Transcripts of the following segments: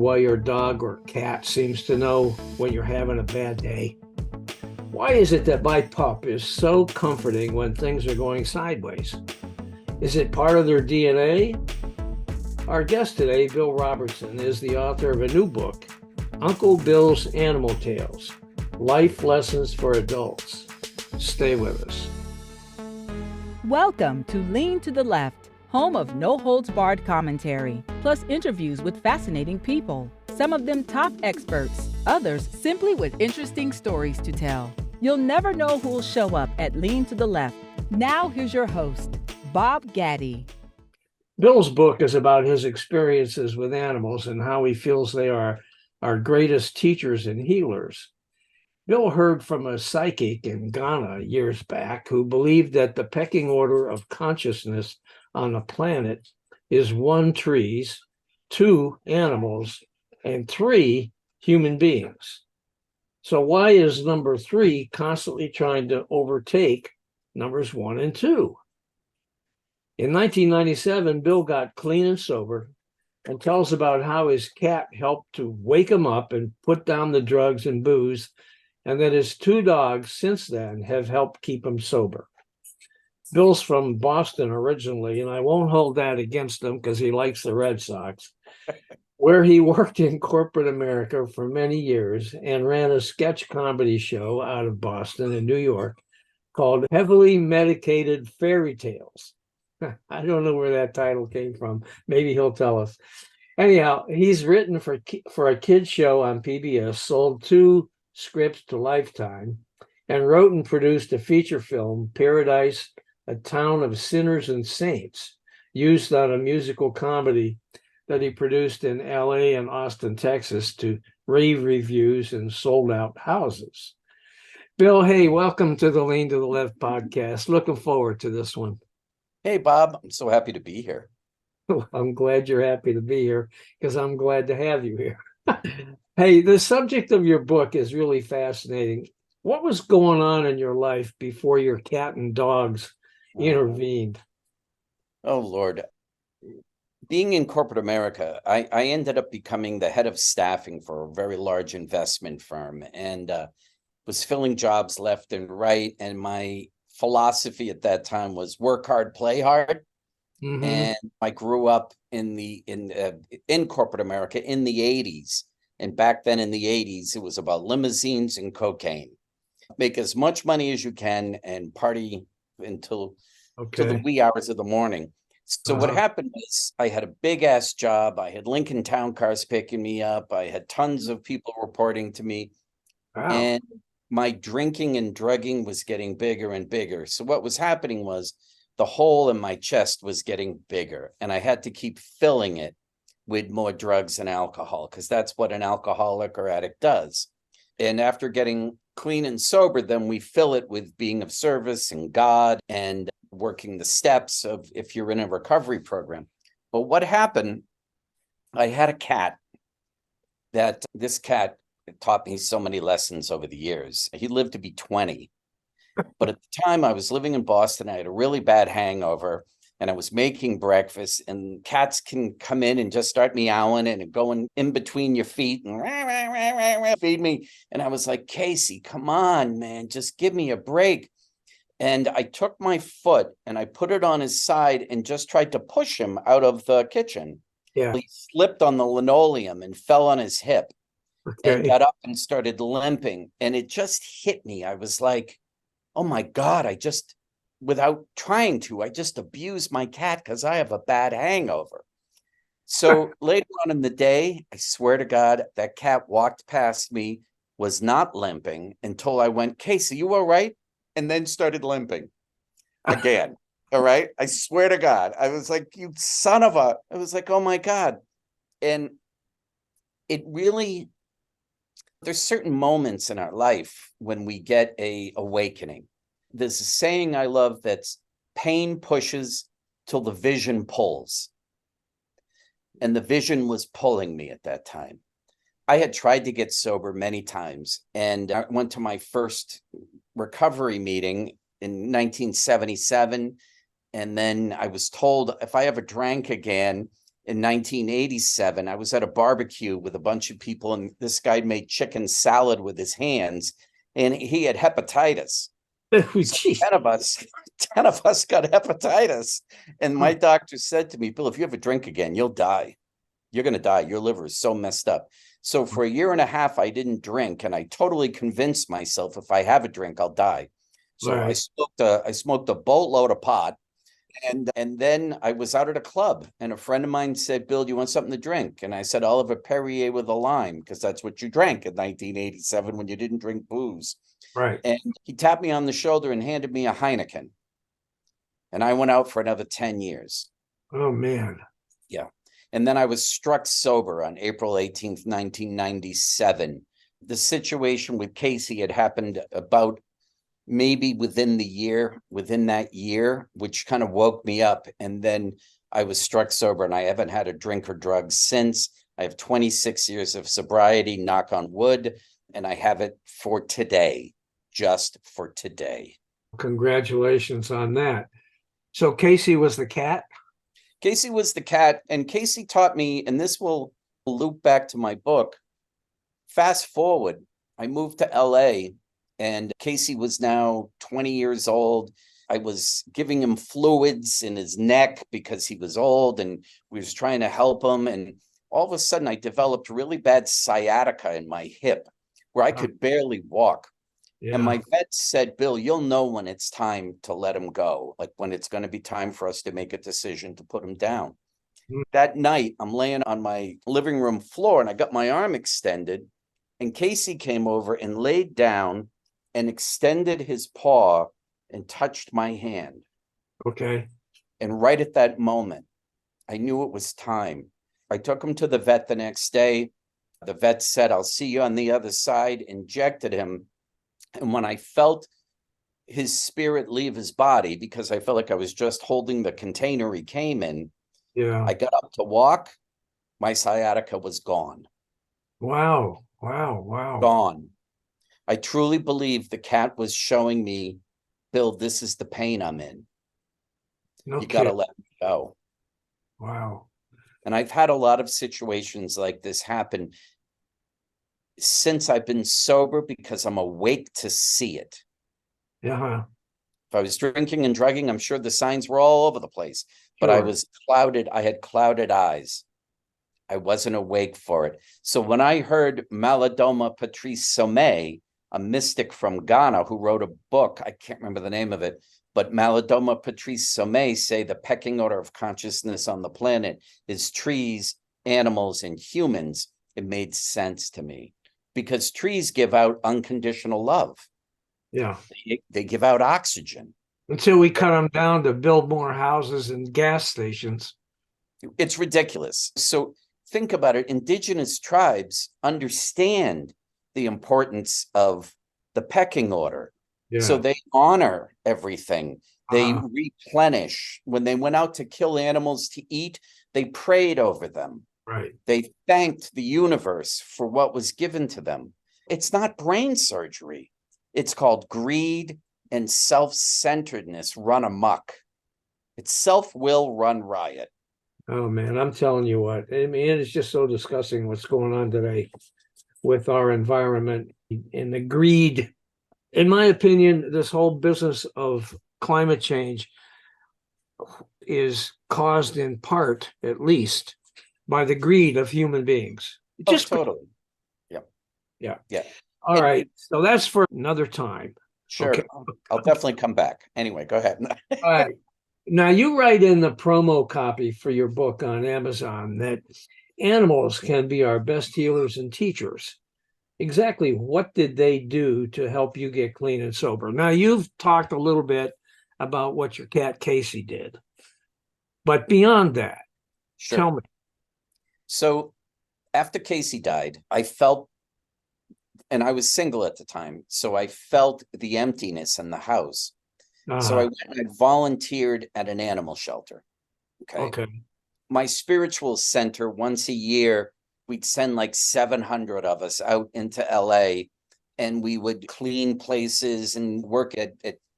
why your dog or cat seems to know when you're having a bad day? Why is it that my pup is so comforting when things are going sideways? Is it part of their DNA? Our guest today, Bill Robertson, is the author of a new book, Uncle Bill's Animal Tales, Life Lessons for Adults. Stay with us. Welcome to Lean to the Left, home of no-holds-barred commentary, plus interviews with fascinating people. Some of them top experts, others simply with interesting stories to tell. You'll never know who'll show up at Lean to the Left. Now here's your host, Bob Gaddy. Bill's book is about his experiences with animals and how he feels they are our greatest teachers and healers. Bill heard from a psychic in Ghana years back who believed that the pecking order of consciousness on the planet is 1, trees, 2, animals, and 3, human beings. So why is number 3 constantly trying to overtake numbers 1 and 2? In 1997, Bill got clean and sober and tells about how his cat helped to wake him up and put down the drugs and booze, and that his 2 dogs since then have helped keep him sober. Bill's from Boston originally, and I won't hold that against him because he likes the Red Sox, where he worked in corporate America for many years and ran a sketch comedy show out of Boston and New York called Heavily Medicated Fairy Tales. I don't know where that title came from. Maybe he'll tell us. Anyhow, he's written for a kids show on PBS, sold 2 scripts to Lifetime, and wrote and produced a feature film, Paradise, a Town of Sinners and Saints, used on a musical comedy that he produced in LA and Austin, Texas, to rave reviews and sold out houses. Bill, hey, welcome to the Lean to the Left podcast. Looking forward to this one. Hey, Bob, I'm so happy to be here. I'm glad you're happy to be here because I'm glad to have you here. Hey, the subject of your book is really fascinating. What was going on in your life before your cat and dogs intervened? Oh, Lord. Being in corporate America, I ended up becoming the head of staffing for a very large investment firm and was filling jobs left and right. And my philosophy at that time was work hard, play hard. Mm-hmm. And I grew up in corporate America in the 80s. And back then in the 80s, it was about limousines and cocaine. Make as much money as you can and party until the wee hours of the morning. So what happened was I had a big ass job. I had Lincoln Town Cars picking me up. I had tons of people reporting to me. Wow. And my drinking and drugging was getting bigger and bigger. So what was happening was the hole in my chest was getting bigger, and I had to keep filling it with more drugs and alcohol because that's what an alcoholic or addict does. And after getting clean and sober, then we fill it with being of service and God and working the steps of if you're in a recovery program. But what happened, I had a cat this cat taught me so many lessons over the years. He lived to be 20. But at the time I was living in Boston, I had a really bad hangover and I was making breakfast, and cats can come in and just start meowing and going in between your feet and rah, rah, rah, rah, rah, feed me. And I was like, Casey, come on, man, just give me a break. And I took my foot and I put it on his side and just tried to push him out of the kitchen. Yeah. He slipped on the linoleum and fell on his hip and got up and started limping. And it just hit me. I was like, oh my God, without trying to, I just abused my cat because I have a bad hangover. So later on in the day, I swear to God, that cat walked past me, was not limping until I went, Casey, you all right? And then started limping again. All right. I swear to God, I was like, you son of a, I was like, oh my God. And it really, there's certain moments in our life when we get a awakening. There's a saying I love that's pain pushes till the vision pulls. And the vision was pulling me at that time. I had tried to get sober many times, and I went to my first recovery meeting in 1977. And then I was told if I ever drank again, in 1987. I was at a barbecue with a bunch of people, and this guy made chicken salad with his hands, and he had hepatitis. So Jeez. 10 of us got hepatitis. And my doctor said to me, Bill, if you have a drink again, you'll die. You're going to die. Your liver is so messed up. So for a year and a half, I didn't drink. And I totally convinced myself if I have a drink, I'll die. So Right. I smoked a boatload of pot. And then I was out at a club, and a friend of mine said, Bill, do you want something to drink? And I said, I'll have a Perrier with a lime, because that's what you drank in 1987 when you didn't drink booze. Right. And he tapped me on the shoulder and handed me a Heineken. And I went out for another 10 years. Oh, man. Yeah. And then I was struck sober on April 18th, 1997. The situation with Casey had happened about maybe within that year, which kind of woke me up. And then I was struck sober, and I haven't had a drink or drug since. I have 26 years of sobriety, knock on wood, and I have it for today, just for today. Congratulations on that. So Casey was the cat? Casey was the cat, and Casey taught me, and this will loop back to my book. Fast forward, I moved to LA, and Casey was now 20 years old. I was giving him fluids in his neck because he was old, and we was trying to help him. And all of a sudden I developed really bad sciatica in my hip where I could barely walk. Yeah. And my vet said, Bill, you'll know when it's time to let him go, like when it's going to be time for us to make a decision to put him down. That night, I'm laying on my living room floor, and I got my arm extended, and Casey came over and laid down and extended his paw and touched my hand. Okay. And right at that moment, I knew it was time. I took him to the vet the next day. The vet said, I'll see you on the other side, injected him. And when I felt his spirit leave his body, because I felt like I was just holding the container he came in, Yeah. I got up to walk. My sciatica was gone. Wow. Wow. Wow. Gone. I truly believe the cat was showing me, Bill, this is the pain I'm in. No You got to kidding. let me go. Wow. And I've had a lot of situations like this happen since I've been sober, because I'm awake to see it. Yeah. If I was drinking and drugging, I'm sure the signs were all over the place, but I Sure. was clouded. I had clouded eyes. I wasn't awake for it. So when I heard Malidoma Patrice Somé, a mystic from Ghana who wrote a book, I can't remember the name of it, but Malidoma Patrice Somé say the pecking order of consciousness on the planet is trees, animals, and humans. It made sense to me, because trees give out unconditional love. Yeah. They give out oxygen. Until we cut them down to build more houses and gas stations. It's ridiculous. So think about it. Indigenous tribes understand the importance of the pecking order. Yeah. So they honor everything. They replenish. When they went out to kill animals to eat, they prayed over them. Right. They thanked the universe for what was given to them. It's not brain surgery. It's called greed and self-centeredness run amok. It's self-will run riot. Oh, man, I'm telling you what. I mean, it is just so disgusting what's going on today with our environment and the greed. In my opinion, this whole business of climate change is caused in part, at least, by the greed of human beings. Just totally. Yeah. All right. So that's for another time. Sure. Okay. I'll definitely come back. Anyway, go ahead. All right. Now, you write in the promo copy for your book on Amazon that animals can be our best healers and teachers. Exactly what did they do to help you get clean and sober? Now, you've talked a little bit about what your cat Casey did, but beyond that, Sure. tell me. So after Casey died, I felt, and I was single at the time, so I felt the emptiness in the house. So I went and I volunteered at an animal shelter. Okay. My spiritual center, once a year, we'd send like 700 of us out into LA, and we would clean places and work at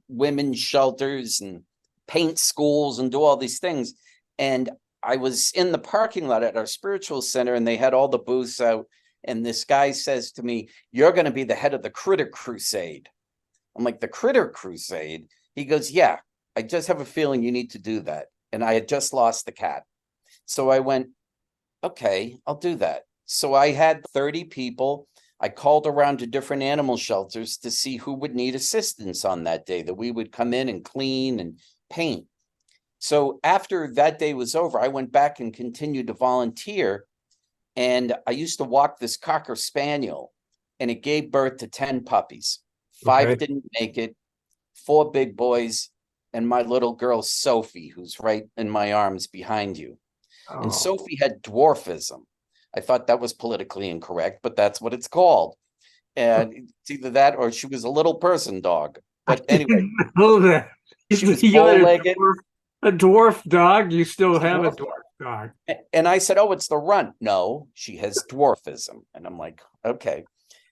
women's shelters and paint schools and do all these things. And I was in the parking lot at our spiritual center, and they had all the booths out. And this guy says to me, "You're going to be the head of the Critter Crusade." I'm like, "The Critter Crusade?" He goes, "Yeah, I just have a feeling you need to do that." And I had just lost the cat. So I went, "Okay, I'll do that." So I had 30 people. I called around to different animal shelters to see who would need assistance on that day, that we would come in and clean and paint. So after that day was over, I went back and continued to volunteer. And I used to walk this Cocker Spaniel, and it gave birth to 10 puppies. 5 didn't make it, 4 big boys, and my little girl, Sophie, who's right in my arms behind you. Oh. And Sophie had dwarfism. I thought that was politically incorrect, but that's what it's called. And it's either that or she was a little person dog. But anyway, know that. she was bow-legged. A dwarf dog? You still have a dwarf dog. And I said, "Oh, it's the runt." "No, she has dwarfism." And I'm like, okay.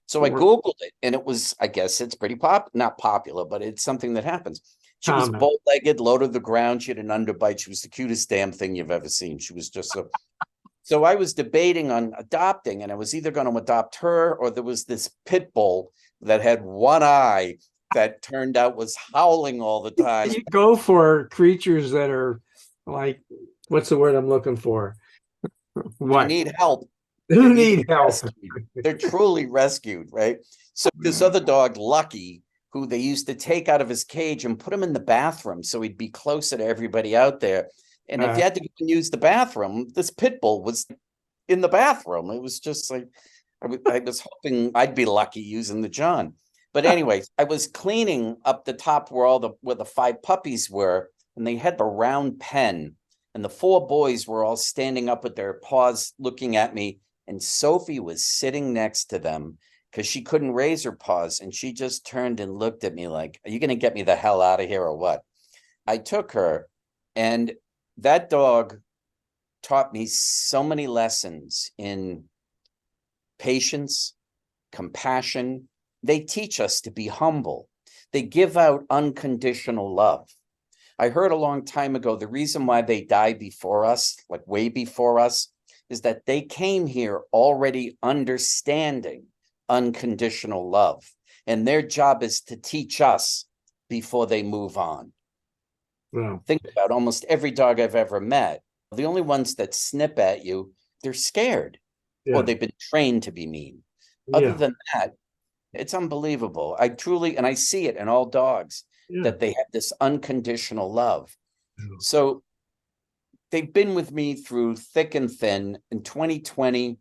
So I Googled it, and it was, I guess it's pretty not popular, but it's something that happens. She was bow-legged, low to the ground. She had an underbite. She was the cutest damn thing you've ever seen. She was just so. So I was debating on adopting, and I was either going to adopt her, or there was this pit bull that had one eye that turned out was howling all the time. You go for creatures that are like, what's the word I'm looking for? What? I need help. Who need help? They're truly rescued, right? So this other dog, Lucky, who they used to take out of his cage and put him in the bathroom so he'd be closer to everybody out there. And if you had to go and use the bathroom, this pit bull was in the bathroom. It was just like, I was hoping I'd be lucky using the John. But anyway, I was cleaning up the top where the 5 puppies were, and they had the round pen, and the 4 boys were all standing up with their paws looking at me, and Sophie was sitting next to them because she couldn't raise her paws, and she just turned and looked at me like, "Are you going to get me the hell out of here or what?" I took her, and that dog taught me so many lessons in patience, compassion. They teach us to be humble. They give out unconditional love. I heard a long time ago, the reason why they died before us, like way before us, is that they came here already understanding unconditional love. And their job is to teach us before they move on. Wow. Think about almost every dog I've ever met. The only ones that snip at you, they're scared, or they've been trained to be mean. Other than that, it's unbelievable. I truly, and I see it in all dogs, that they have this unconditional love. So they've been with me through thick and thin. In 2020,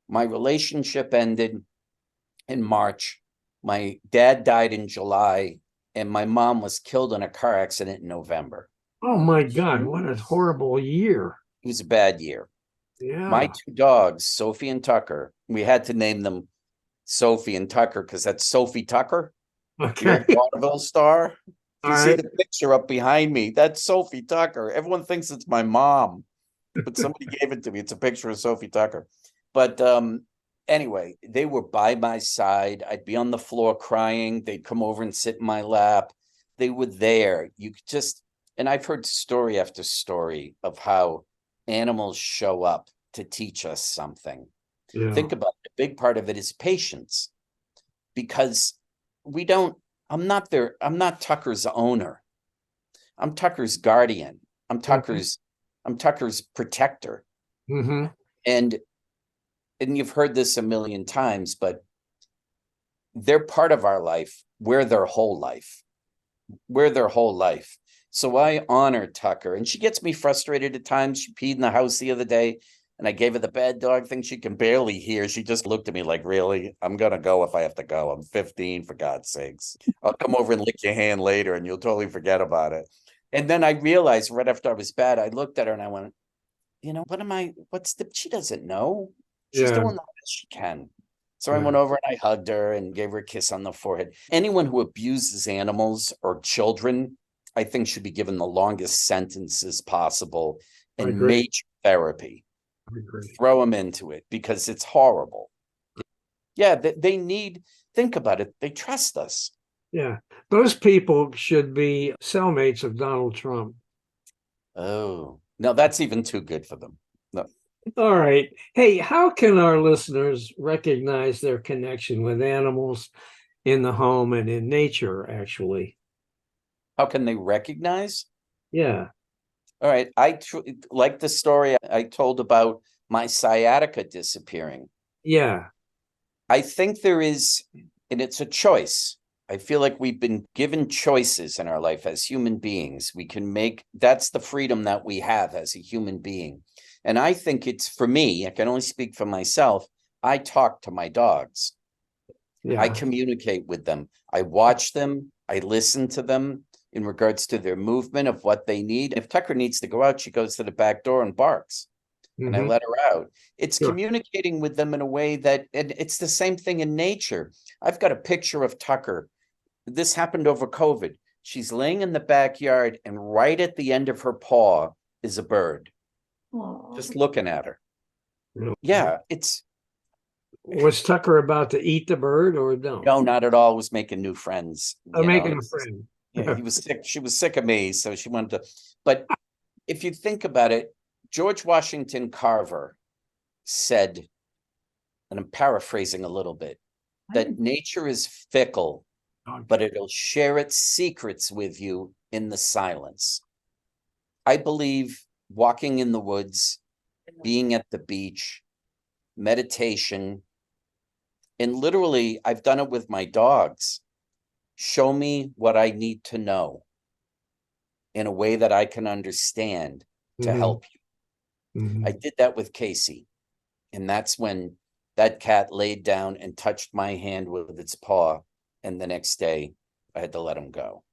my relationship ended in March. My dad died in July, and my mom was killed in a car accident in November. Oh my God, what a horrible year. It was a bad year. Yeah. My 2 dogs, Sophie and Tucker, we had to name them Sophie and Tucker because that's Sophie Tucker. Okay. You're a vaudeville star. You see the picture up behind me. That's Sophie Tucker. Everyone thinks it's my mom, but somebody gave it to me. It's a picture of Sophie Tucker. But anyway, they were by my side. I'd be on the floor crying. They'd come over and sit in my lap. They were there. You could just, and I've heard story after story of how animals show up to teach us something. Yeah. Think about it. A big part of it is patience, because I'm not Tucker's owner. I'm Tucker's guardian. I'm Tucker's protector. Mm-hmm. And you've heard this a million times, but they're part of our life. We're their whole life. So I honor Tucker, and she gets me frustrated at times. She peed in the house the other day, and I gave her the bad dog thing. She can barely hear. She just looked at me like, "Really? I'm going to go if I have to go. I'm 15, for God's sakes. I'll come over and lick your hand later, and you'll totally forget about it." And then I realized right after I was bad, I looked at her and I went, she doesn't know. She's doing the best she can. So I went over and I hugged her and gave her a kiss on the forehead. Anyone who abuses animals or children, I think, should be given the longest sentences possible and major therapy. Throw them into it, because it's horrible. Yeah, they need, think about it. They trust us. Yeah. Those people should be cellmates of Donald Trump. Oh, No, that's even too good for them. No. All right. Hey, how can our listeners recognize their connection with animals in the home and in nature, actually? How can they recognize? Yeah. All right. Like the story I told about my sciatica disappearing. Yeah. I think there is, and it's a choice. I feel like we've been given choices in our life as human beings. We can make, that's the freedom that we have as a human being. And I think it's, for me, I can only speak for myself. I talk to my dogs. I Yeah. communicate with them. I watch them. I listen to them in regards to their movement of what they need. If Tucker needs to go out, she goes to the back door and barks, and I Mhm. let her out. It's Sure. communicating with them in a way that, and it's the same thing in nature. I've got a picture of Tucker. This happened over COVID. She's laying in the backyard, and right at the end of her paw is a bird, just looking at her. Really. Yeah, it's Was Tucker about to eat the bird or no? no, not at all. Was making new friends. I'm making a friend. Yeah, he was sick. She was sick of me, so she wanted to. But if you think about it, George Washington Carver said, and I'm paraphrasing a little bit, that nature is fickle, but it'll share its secrets with you in the silence. I believe walking in the woods, being at the beach, meditation, and literally, I've done it with my dogs. Show me what I need to know in a way that I can understand to help you. Mhm. I did that with Casey. And that's when that cat laid down and touched my hand with its paw. And the next day, I had to let him go.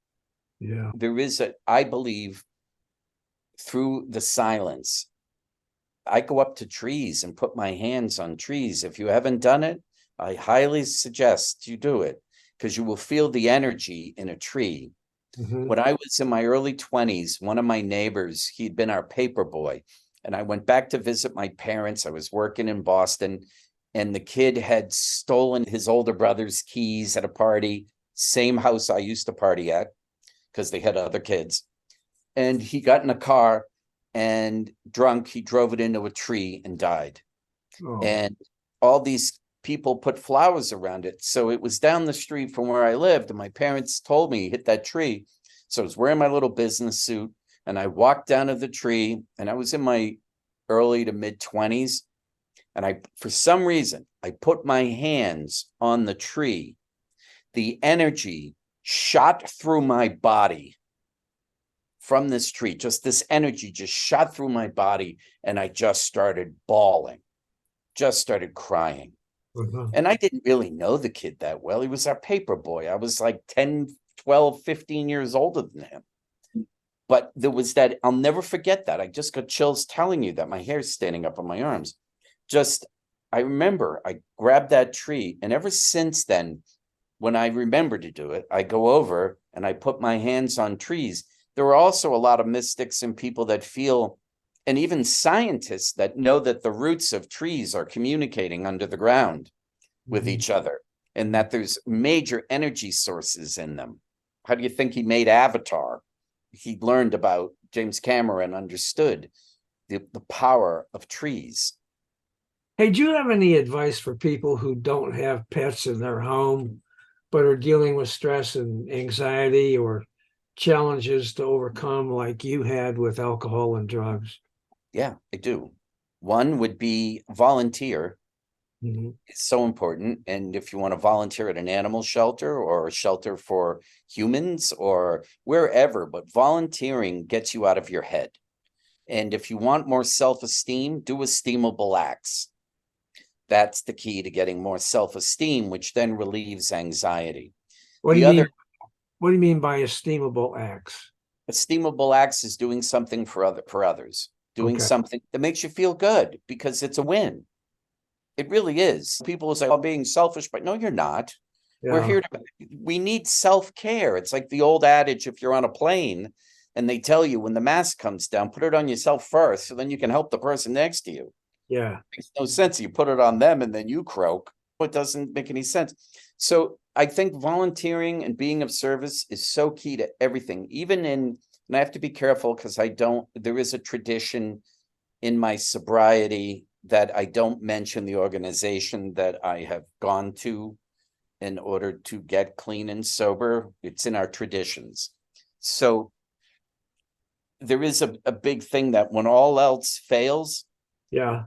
Yeah. There is I believe, through the silence, I go up to trees and put my hands on trees. If you haven't done it, I highly suggest you do it, because you will feel the energy in a tree. Mhm. When I was in my early 20s, one of my neighbors, he'd been our paper boy, and I went back to visit my parents. I was working in Boston, and the kid had stolen his older brother's keys at a party, same house I used to party at, because they had other kids. And he got in a car, and drunk, he drove it into a tree and died. Oh. And all these people put flowers around it. So it was down the street from where I lived. And my parents told me, hit that tree. So I was wearing my little business suit, and I walked down to the tree, and I was in my early to mid 20s. And for some reason, I put my hands on the tree. The energy shot through my body from this tree. Just this energy just shot through my body. And I just started bawling, just started crying. Uh-huh. And I didn't really know the kid that well. He was our paper boy. I was like 10, 12, 15 years older than him. But there was that, I'll never forget that. I just got chills telling you that. My hair's standing up on my arms. I remember I grabbed that tree. And ever since then, when I remember to do it, I go over and I put my hands on trees. There are also a lot of mystics and people that feel, and even scientists that know that the roots of trees are communicating under the ground with each other, and that there's major energy sources in them. How do you think he made Avatar? He learned about James Cameron, understood the power of trees. Hey, do you have any advice for people who don't have pets in their home, but are dealing with stress and anxiety or challenges to overcome like you had with alcohol and drugs? Yeah, I do. One would be volunteer. Mhm. It's so important. And if you want to volunteer at an animal shelter or a shelter for humans or wherever, but volunteering gets you out of your head. And if you want more self-esteem, do esteemable acts. That's the key to getting more self-esteem, which then relieves anxiety. What do The you mean? other What do you mean by esteemable acts? esteemable acts is doing something for others, doing Okay. something that makes you feel good because it's a win. It really is. People will say, "Oh, being selfish," but no, you're not. We're Yeah. here we need self-care. It's like the old adage, if you're on a plane and they tell you when the mask comes down, put it on yourself first, so then you can help the person next to you. Yeah. It makes no sense. You put it on them and then you croak. It doesn't make any sense. So I think volunteering and being of service is so key to everything, even in And I have to be careful because there is a tradition in my sobriety that I don't mention the organization that I have gone to in order to get clean and sober. It's in our traditions. So there is a big thing that when all else fails, Yeah.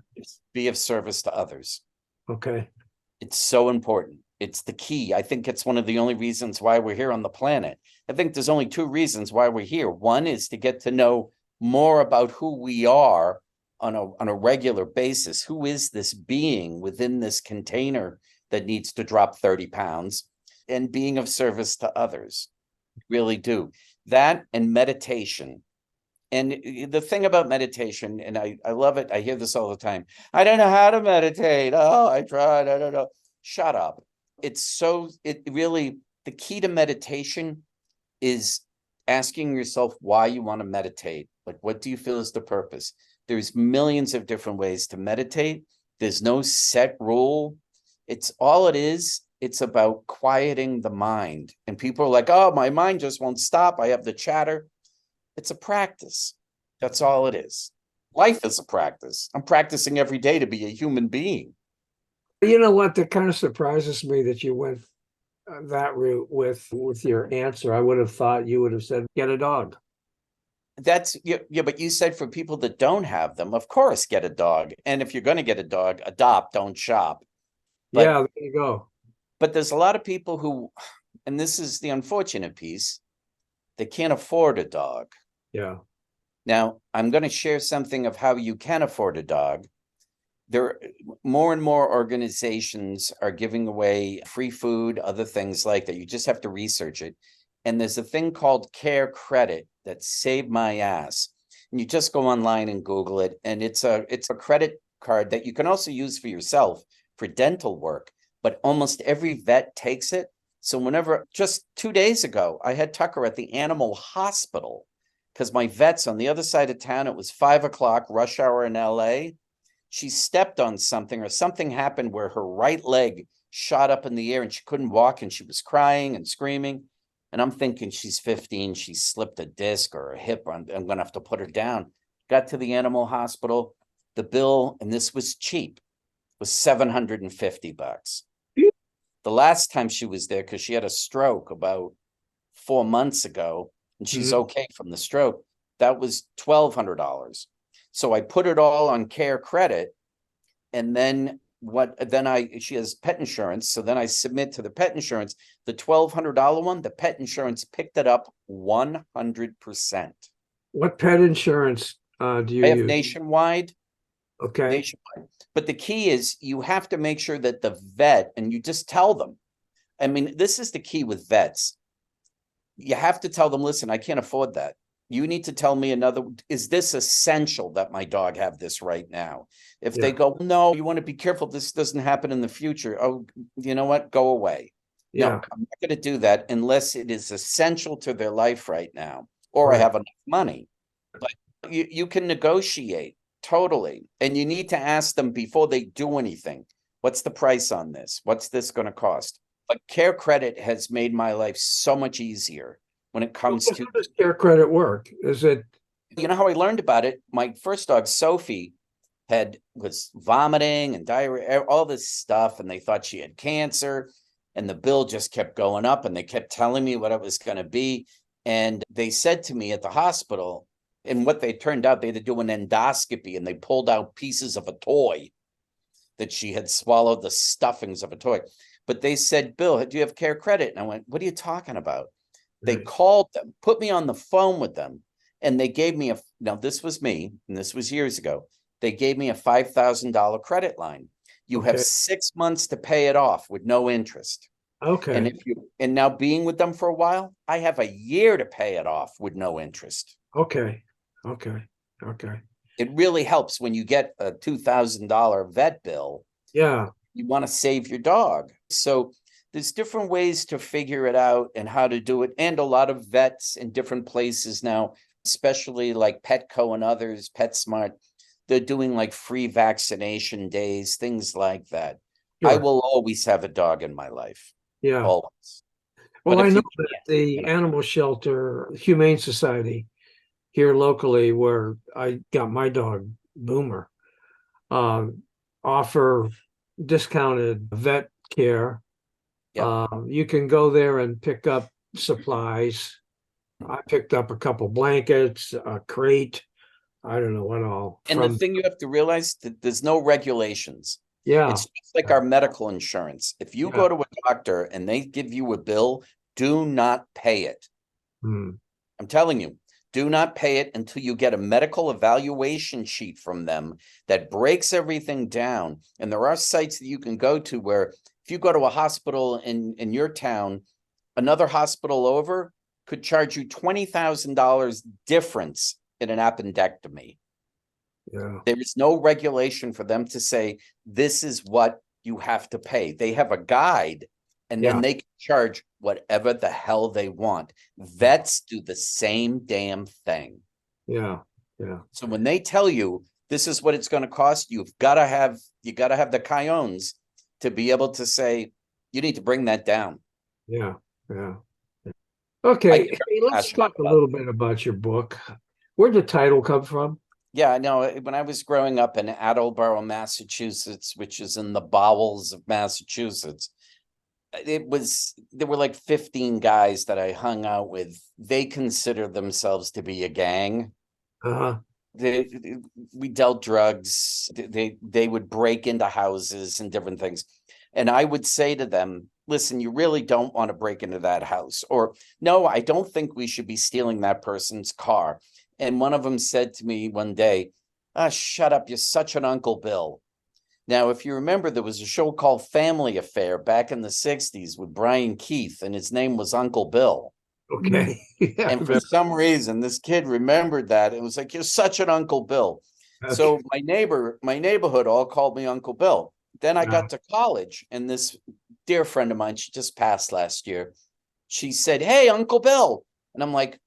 be of service to others. Okay. It's so important. It's the key. I think it's one of the only reasons why we're here on the planet. I think there's only two reasons why we're here. One is to get to know more about who we are on a regular basis. Who is this being within this container that needs to drop 30 pounds, and being of service to others? Really do. That and meditation. And the thing about meditation, and I love it, I hear this all the time. I don't know how to meditate. Oh, I tried. I don't know. Shut up. It really, the key to meditation is asking yourself why you want to meditate. Like, what do you feel is the purpose? There's millions of different ways to meditate. There's no set rule. It's all it is. It's about quieting the mind. And people are like, oh, my mind just won't stop. I have the chatter. It's a practice. That's all it is. Life is a practice. I'm practicing every day to be a human being. You know what? That kind of surprises me that you went that route with your answer. I would have thought you would have said, get a dog. That's yeah, but you said for people that don't have them, of course, get a dog. And if you're going to get a dog, adopt, don't shop. But, yeah, there you go. But there's a lot of people who, and this is the unfortunate piece, they can't afford a dog. Yeah. Now, I'm going to share something of how you can afford a dog. There, more and more organizations are giving away free food, other things like that. You just have to research it. And there's a thing called Care Credit that saved my ass. And you just go online and Google it. And it's a credit card that you can also use for yourself for dental work. But almost every vet takes it. So whenever, just 2 days ago, I had Tucker at the animal hospital because my vet's on the other side of town. It was 5 o'clock, rush hour in LA. She stepped on something or something happened where her right leg shot up in the air and she couldn't walk and she was crying and screaming. And I'm thinking she's 15. She slipped a disc or a hip. I'm going to have to put her down. Got to the animal hospital. The bill, and this was cheap, was $750. The last time she was there, because she had a stroke about 4 months ago, and she's okay from the stroke, that was $1,200. So I put it all on Care Credit, and then she has pet insurance. So then I submit to the pet insurance, the $1,200 one, the pet insurance picked it up 100%. What pet insurance do you I have use? Nationwide. Okay. Nationwide. But the key is you have to make sure that the vet, and you just tell them. I mean, this is the key with vets. You have to tell them, listen, I can't afford that. You need to tell me is this essential that my dog have this right now? If they go, no, you want to be careful, this doesn't happen in the future. Oh, you know what? Go away. Yeah. No, I'm not going to do that unless it is essential to their life right now, or I have enough money. But you can negotiate totally. And you need to ask them before they do anything, what's the price on this? What's this going to cost? But Care Credit has made my life so much easier when it comes to. How does Care Credit work? Is it? You know how I learned about it? My first dog, Sophie, was vomiting and diarrhea, all this stuff, and they thought she had cancer, and the bill just kept going up, and they kept telling me what it was going to be. And they said to me at the hospital, and what they turned out, they had to do an endoscopy, and they pulled out pieces of a toy that she had swallowed, the stuffings of a toy. But they said, Bill, do you have Care Credit? And I went, what are you talking about? They called them, put me on the phone with them, and they gave me now this was me, and this was years ago. They gave me a $5,000 credit line. You have 6 months to pay it off with no interest. Okay. And now being with them for a while, I have a year to pay it off with no interest. Okay. It really helps when you get a $2,000 vet bill. Yeah. You want to save your dog. So there's different ways to figure it out and how to do it. And a lot of vets in different places now, especially like Petco and others, PetSmart, they're doing like free vaccination days, things like that. Sure. I will always have a dog in my life. Yeah. Always. Well, I know that the animal shelter, Humane Society, here locally where I got my dog, Boomer, offer discounted vet care. Yep. You can go there and pick up supplies. I picked up a couple blankets, a crate, I don't know what all And the from, thing you have to realize that there's no regulations. yeah, It's just like our medical insurance. If you yeah. go to a doctor and they give you a bill, do not pay it. Hmm. I'm telling you, do not pay it until you get a medical evaluation sheet from them that breaks everything down. And there are sites that you can go to where if you go to a hospital in your town, another hospital over could charge you $20,000 difference in an appendectomy. Yeah, There is no regulation for them to say, this is what you have to pay. They have a guide, and then yeah, they can charge whatever the hell they want. Vets do the same damn thing. yeah, yeah, So when they tell you this is what it's going to cost, you got to have the coyones to be able to say, you need to bring that down. yeah, yeah. I Okay, get hey, very let's passionate talk a about little it. bit about your book. Where'd the title come from? Yeah, no, when I was growing up in Attleboro, Massachusetts, which is in the bowels of Massachusetts, there were like 15 guys that I hung out with. They considered themselves to be a gang. Uh-huh. We dealt drugs. They would break into houses and different things. And I would say to them, listen, you really don't want to break into that house. Or, no, I don't think we should be stealing that person's car. And one of them said to me one day, shut up, you're such an Uncle Bill. Now, if you remember, there was a show called Family Affair back in the 60s with Brian Keith, and his name was Uncle Bill. Okay. Yeah, And for some reason, this kid remembered that. It was like, you're such an Uncle Bill. okay. So my neighborhood all called me Uncle Bill. Then I got to college, and this dear friend of mine, she just passed last year. She said, hey, Uncle Bill. And I'm like,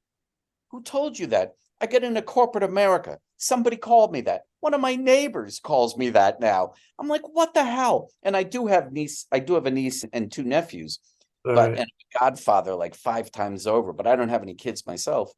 who told you that? I get into corporate America. Somebody called me that. One of my neighbors calls me that now. I'm like, what the hell? And I do have a niece and two nephews, All and right. a godfather like 5 times over, but I don't have any kids myself.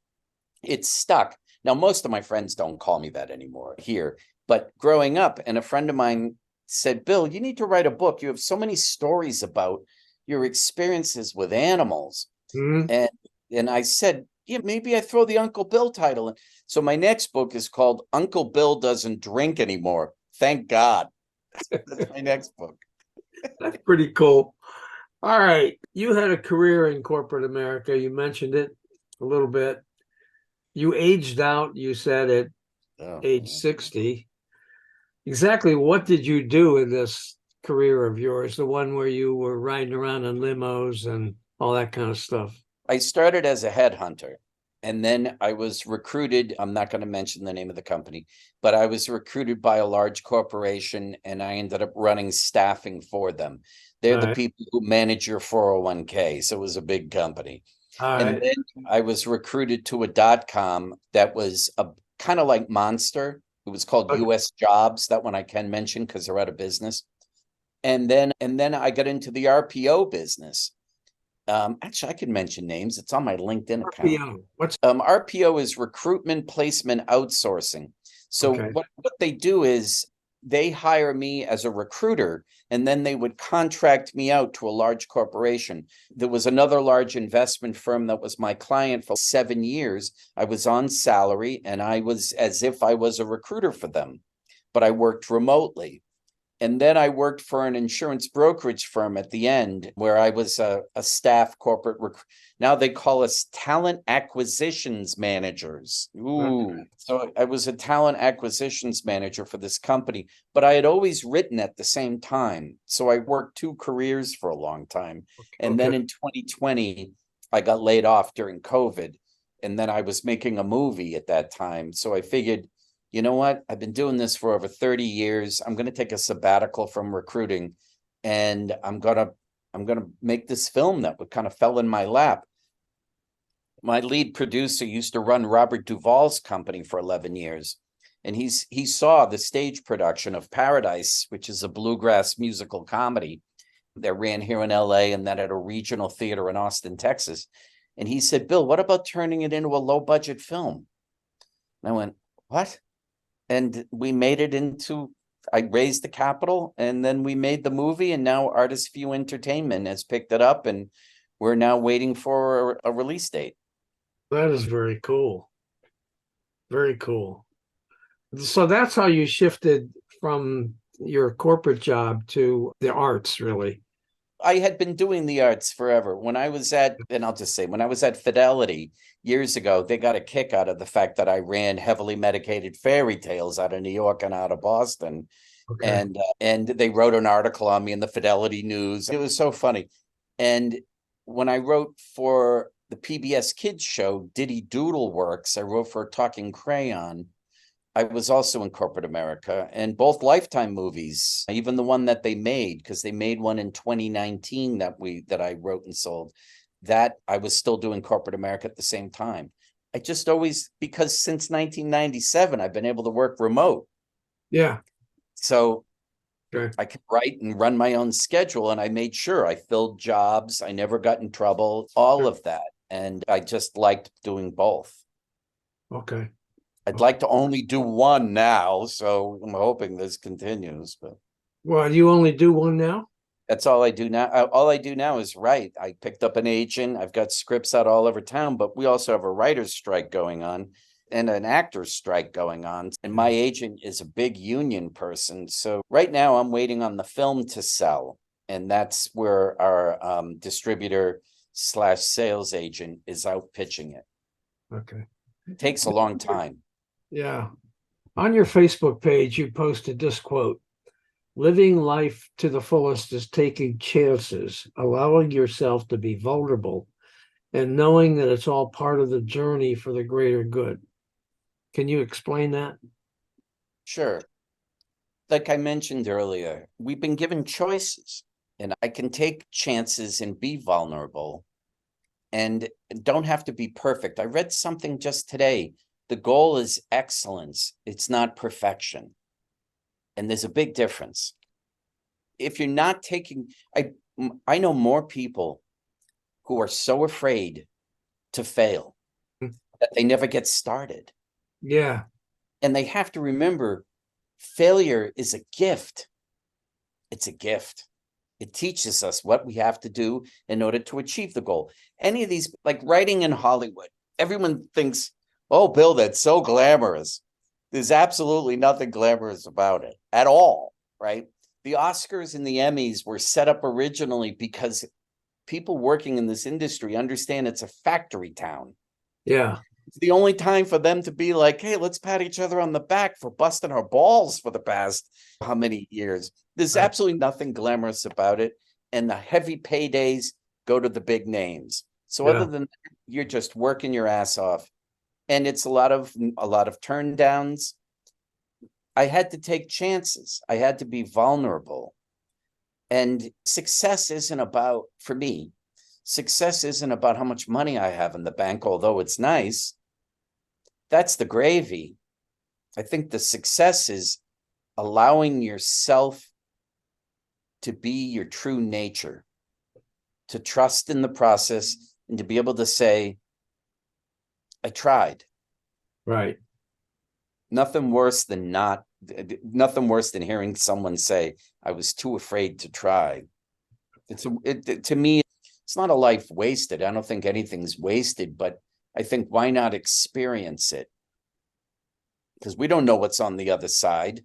It's stuck. Now, most of my friends don't call me that anymore here, but growing up, and a friend of mine said, Bill, you need to write a book. You have so many stories about your experiences with animals. Mhm. And I said, yeah, maybe I throw the Uncle Bill title in. So my next book is called Uncle Bill Doesn't Drink Anymore. Thank God. That's my next book. That's pretty cool. All right. You had a career in corporate America. You mentioned it a little bit. You aged out, you said, at age 60. Exactly what did you do in this career of yours, the one where you were riding around in limos and all that kind of stuff? I started as a headhunter, and then I was recruited. I'm not going to mention the name of the company, but I was recruited by a large corporation, and I ended up running staffing for them. They're All the right. people who manage your 401k. So it was a big company. All And right. then I was recruited to a .com that was a kind of like Monster. It was called Okay. US Jobs. That one I can mention because they're out of business. And then I got into the RPO business. Actually, I can mention names. It's on my LinkedIn account. RPO. What's RPO is recruitment placement outsourcing. So okay? what they do is they hire me as a recruiter, and then they would contract me out to a large corporation. There was another large investment firm that was my client for 7 years. I was on salary, and I was as if I was a recruiter for them, but I worked remotely. And then I worked for an insurance brokerage firm at the end where I was a staff corporate. Now they call us talent acquisitions managers. Ooh. So I was a talent acquisitions manager for this company, but I had always written at the same time. So I worked 2 careers for a long time. And then Okay. in 2020, I got laid off during COVID. And then I was making a movie at that time. So I figured, you know what? I've been doing this for over 30 years. I'm going to take a sabbatical from recruiting, and I'm going to make this film that kind of fell in my lap. My lead producer used to run Robert Duvall's company for 11 years. And he saw the stage production of Paradise, which is a bluegrass musical comedy that ran here in LA and then at a regional theater in Austin, Texas. And he said, Bill, what about turning it into a low budget film? And I went, what? And we made it into, I raised the capital, and then we made the movie, and now Artist View Entertainment has picked it up, and we're now waiting for a release date. That is very cool. Very cool. So that's how you shifted from your corporate job to the arts, really. I had been doing the arts forever. When I was at, and I'll just say, when I was at Fidelity years ago, they got a kick out of the fact that I ran heavily medicated fairy tales out of New York and out of Boston. Okay. And they wrote an article on me in the Fidelity News. It was so funny. And when I wrote for the PBS Kids show, Diddy Doodle Works, I wrote for Talking Crayon. I was also in corporate America, and both Lifetime movies, even the one that they made, because they made one in 2019 that I wrote and sold, that I was still doing corporate America at the same time. I just always, because since 1997, I've been able to work remote. Yeah. So Okay. I could write and run my own schedule, and I made sure I filled jobs. I never got in trouble, all of that. And I just liked doing both. Okay. I'd like to only do one now, so I'm hoping this continues, but Well, you only do one now? that's all I do now. All I do now is write. I picked up an agent. I've got scripts out all over town, but we also have a writer's strike going on and an actor's strike going on. And my agent is a big union person. So right now I'm waiting on the film to sell. And that's where our distributor / sales agent is out pitching it. Okay. It takes a long time. Yeah. On your Facebook page, you posted this quote: living life to the fullest is taking chances, allowing yourself to be vulnerable, and knowing that it's all part of the journey for the greater good. Can you explain that? Sure. Like I mentioned earlier, we've been given choices, and I can take chances and be vulnerable and don't have to be perfect. I read something just today. The goal is excellence. It's not perfection. And there's a big difference. If you're not taking, I know more people who are so afraid to fail that they never get started. Yeah. And they have to remember failure is a gift. It's a gift. It teaches us what we have to do in order to achieve the goal. Any of these, like writing in Hollywood, everyone thinks, oh, Bill, that's so glamorous. There's absolutely nothing glamorous about it at all, right? The Oscars and the Emmys were set up originally because people working in this industry understand it's a factory town. Yeah. It's the only time for them to be like, hey, let's pat each other on the back for busting our balls for the past how many years. There's absolutely nothing glamorous about it. And the heavy paydays go to the big names. So other than that, you're just working your ass off. And it's a lot of turn downs. I had to take chances. I had to be vulnerable. And success isn't about, for me, success isn't about how much money I have in the bank, although it's nice. That's the gravy. I think the success is allowing yourself to be your true nature, to trust in the process, and to be able to say, I tried. Right. Nothing worse than hearing someone say, I was too afraid to try. To me, it's not a life wasted. I don't think anything's wasted, but I think why not experience it? Because we don't know what's on the other side.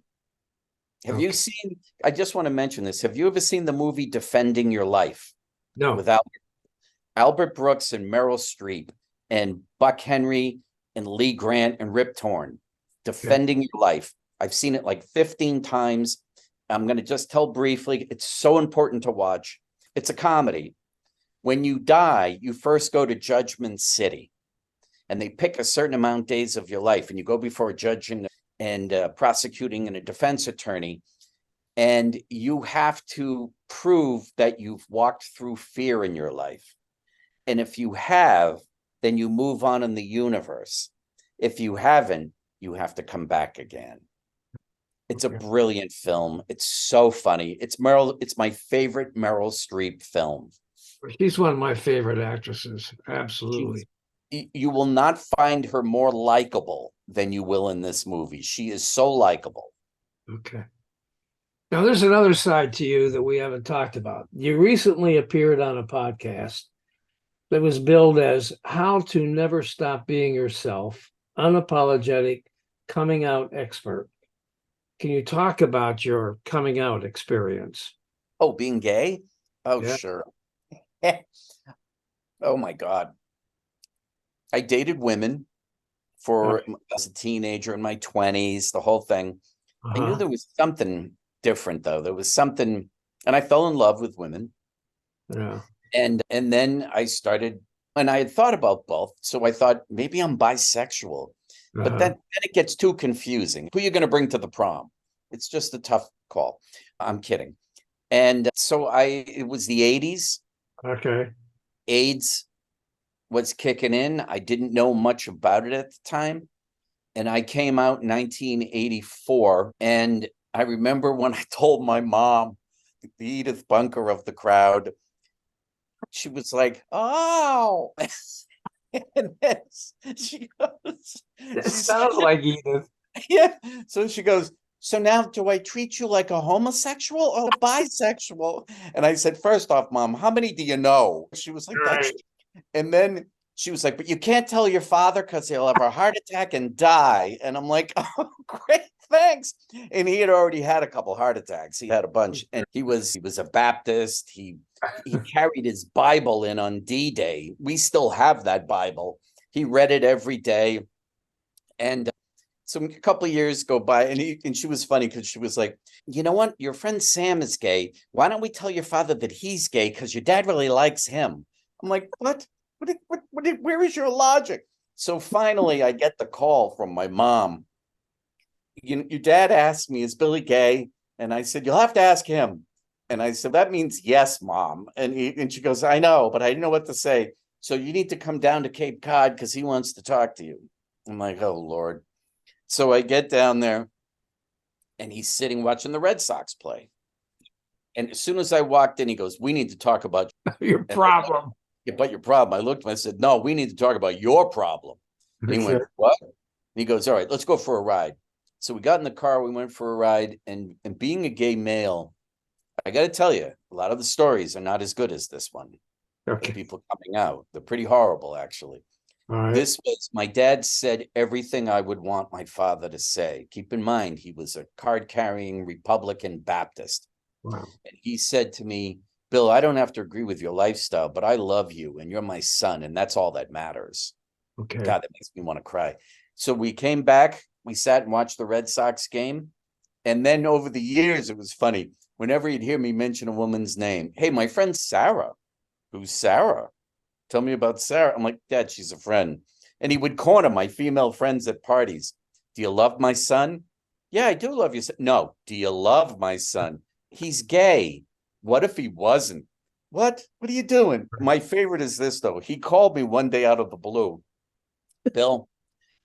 Have you seen, I just want to mention this. Have you ever seen the movie Defending Your Life? No. With Albert Brooks and Meryl Streep and Buck Henry and Lee Grant and Rip Torn. Defending Your Life. I've seen it like 15 times. I'm going to just tell briefly. It's so important to watch. It's a comedy. When you die, you first go to Judgment City, and they pick a certain amount of days of your life, and you go before a judge and prosecuting and a defense attorney, and you have to prove that you've walked through fear in your life. And if you have, then you move on in the universe. If you haven't, you have to come back again. It's a brilliant film. It's so funny. It's my favorite Meryl Streep film. She's one of my favorite actresses. Absolutely. You will not find her more likable than you will in this movie. She is so likable. Okay. Now, there's another side to you that we haven't talked about. You recently appeared on a podcast that was billed as How to Never Stop Being Yourself, Unapologetic Coming Out Expert. Can you talk about your coming out experience? Oh, being gay? Oh, Yeah. sure. Oh my God. I dated women for as a teenager in my 20s, the whole thing. I knew there was something different though. There was something, and I fell in love with women. Yeah. And then I started, and I had thought about both. So I thought maybe I'm bisexual. But then it gets too confusing. Who are you going to bring to the prom? It's just a tough call. I'm kidding. And so it was the 80s. Okay. AIDS was kicking in. I didn't know much about it at the time. And I came out in 1984. And I remember when I told my mom, the Edith Bunker of the crowd, she was like, oh. And then she goes, It sounds like Edith. yeah. So she goes, so now do I treat you like a homosexual or a bisexual? And I said, first off, Mom, how many do you know? She was like, Right. and then she was like, but you can't tell your father because he'll have a heart attack and die. And I'm like, oh, great, thanks. And he had already had a couple heart attacks. He had a bunch, and he was a Baptist. He carried his Bible in on D-Day. We still have that Bible. He read it every day. And so a couple of years go by, and she was funny because she was like, you know what? Your friend Sam is gay. Why don't we tell your father that he's gay because your dad really likes him? I'm like, what? Where is your logic? So finally, I get the call from my mom. Your dad asked me, is Billy gay? And I said, you'll have to ask him. And I said, that means yes, Mom. And she goes, I know, but I didn't know what to say. So you need to come down to Cape Cod because he wants to talk to you. I'm like, oh, Lord. So I get down there, and he's sitting watching the Red Sox play. And as soon as I walked in, he goes, we need to talk about your problem. But your problem. I looked at him, I said, no, we need to talk about your problem. And he went, what? And he goes, all right, let's go for a ride. So we got in the car, we went for a ride, and being a gay male, I got to tell you, a lot of the stories are not as good as this one. Okay. People coming out. They're pretty horrible, actually. All right. This was, my dad said everything I would want my father to say. Keep in mind, he was a card-carrying Republican Baptist. Wow. And he said to me, Bill, I don't have to agree with your lifestyle, but I love you, and you're my son, and that's all that matters. Okay. God, that makes me want to cry. So we came back, we sat and watched the Red Sox game. And then over the years, it was funny. Whenever you'd hear me mention a woman's name, hey, my friend Sarah. Who's Sarah? Tell me about Sarah. I'm like, Dad, she's a friend. And he would corner my female friends at parties. Do you love my son? Yeah, I do love your son. No, do you love my son? He's gay. What if he wasn't? What are you doing? My favorite is this, though. He called me one day out of the blue. Bill,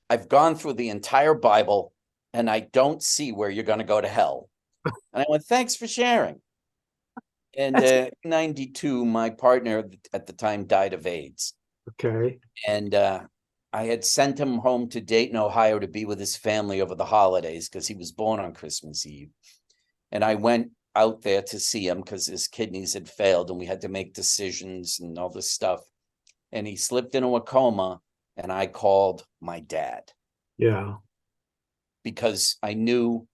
I've gone through the entire Bible, and I don't see where you're going to go to hell. And I went, thanks for sharing. And in 92, my partner at the time died of AIDS. Okay. And I had sent him home to Dayton, Ohio to be with his family over the holidays because he was born on Christmas Eve. And I went out there to see him because his kidneys had failed and we had to make decisions and all this stuff. And he slipped into a coma, and I called my dad. Yeah. Because I knew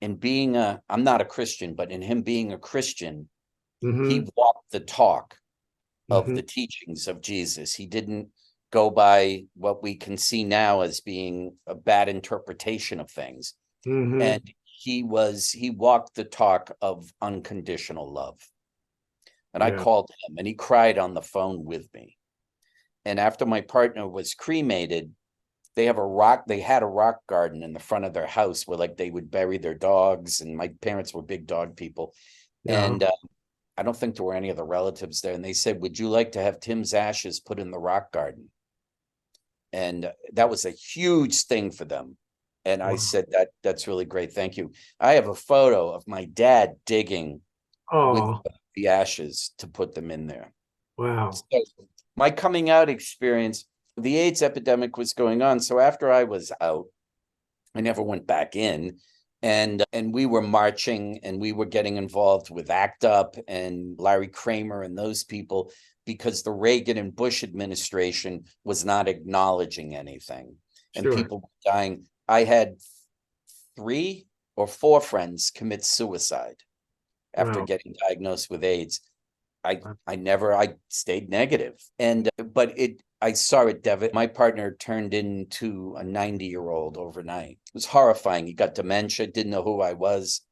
I'm not a Christian, but in him being a Christian, he walked the talk of the teachings of Jesus. He didn't go by what we can see now as being a bad interpretation of things. And he walked the talk of unconditional love. And I called him, and he cried on the phone with me. And after my partner was cremated, they had a rock garden in the front of their house where like they would bury their dogs. And my parents were big dog people. Yeah. And I don't think there were any of the relatives there. And they said, would you like to have Tim's ashes put in the rock garden? And that was a huge thing for them. And I said, that's really great. Thank you. I have a photo of my dad digging with the ashes to put them in there. Wow. So my coming out experience, the AIDS epidemic was going on. So after I was out, I never went back in. And we were marching and we were getting involved with ACT UP and Larry Kramer and those people, because the Reagan and Bush administration was not acknowledging anything. And Sure. people were dying. I had 3 or 4 friends commit suicide after Wow. getting diagnosed with AIDS. I stayed negative. I saw it, my partner turned into a 90-year-old overnight. It was horrifying. He got dementia, didn't know who I was.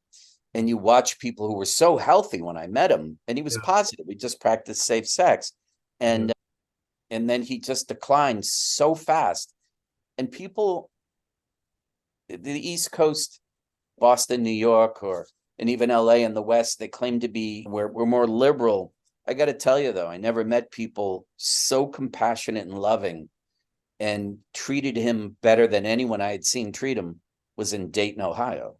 And you watch people who were so healthy when I met him, and he was positive. We just practiced safe sex. And then he just declined so fast. And people, the East Coast, Boston, New York, and even LA in the West, they claim to be, we're more liberal. I got to tell you, though, I never met people so compassionate and loving and treated him better than anyone I had seen treat him was in Dayton, Ohio.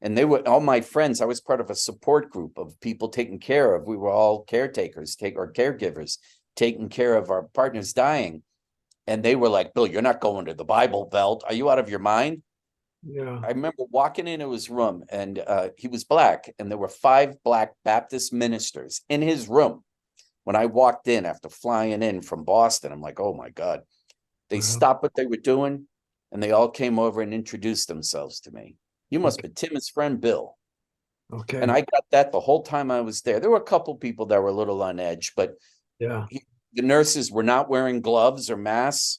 And they were all my friends. I was part of a support group of people taken care of. We were all caretakers, or caregivers, taking care of our partners dying. And they were like, Bill, you're not going to the Bible Belt. Are you out of your mind? Yeah. I remember walking into his room, and he was Black, and there were 5 Black Baptist ministers in his room. When I walked in after flying in from Boston, I'm like, oh my God. They stopped what they were doing, and they all came over and introduced themselves to me. You must be Tim's friend, Bill. Okay. And I got that the whole time I was there. There were a couple people that were a little on edge, but the nurses were not wearing gloves or masks.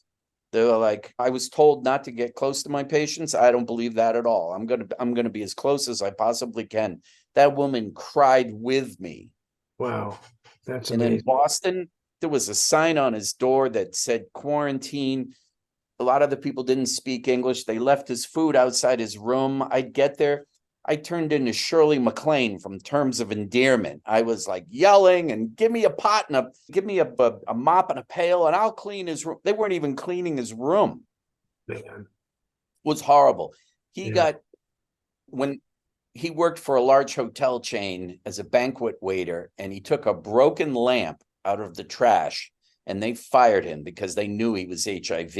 They were like, I was told not to get close to my patients. I don't believe that at all. I'm gonna be as close as I possibly can. That woman cried with me. Wow, that's amazing. And in Boston, there was a sign on his door that said quarantine. A lot of the people didn't speak English. They left his food outside his room. I'd get there. I turned into Shirley MacLaine from Terms of Endearment. I was like yelling and give me a pot and give me a mop and a pail and I'll clean his room. They weren't even cleaning his room. Man. It was horrible. When he worked for a large hotel chain as a banquet waiter, and he took a broken lamp out of the trash, and they fired him because they knew he was HIV.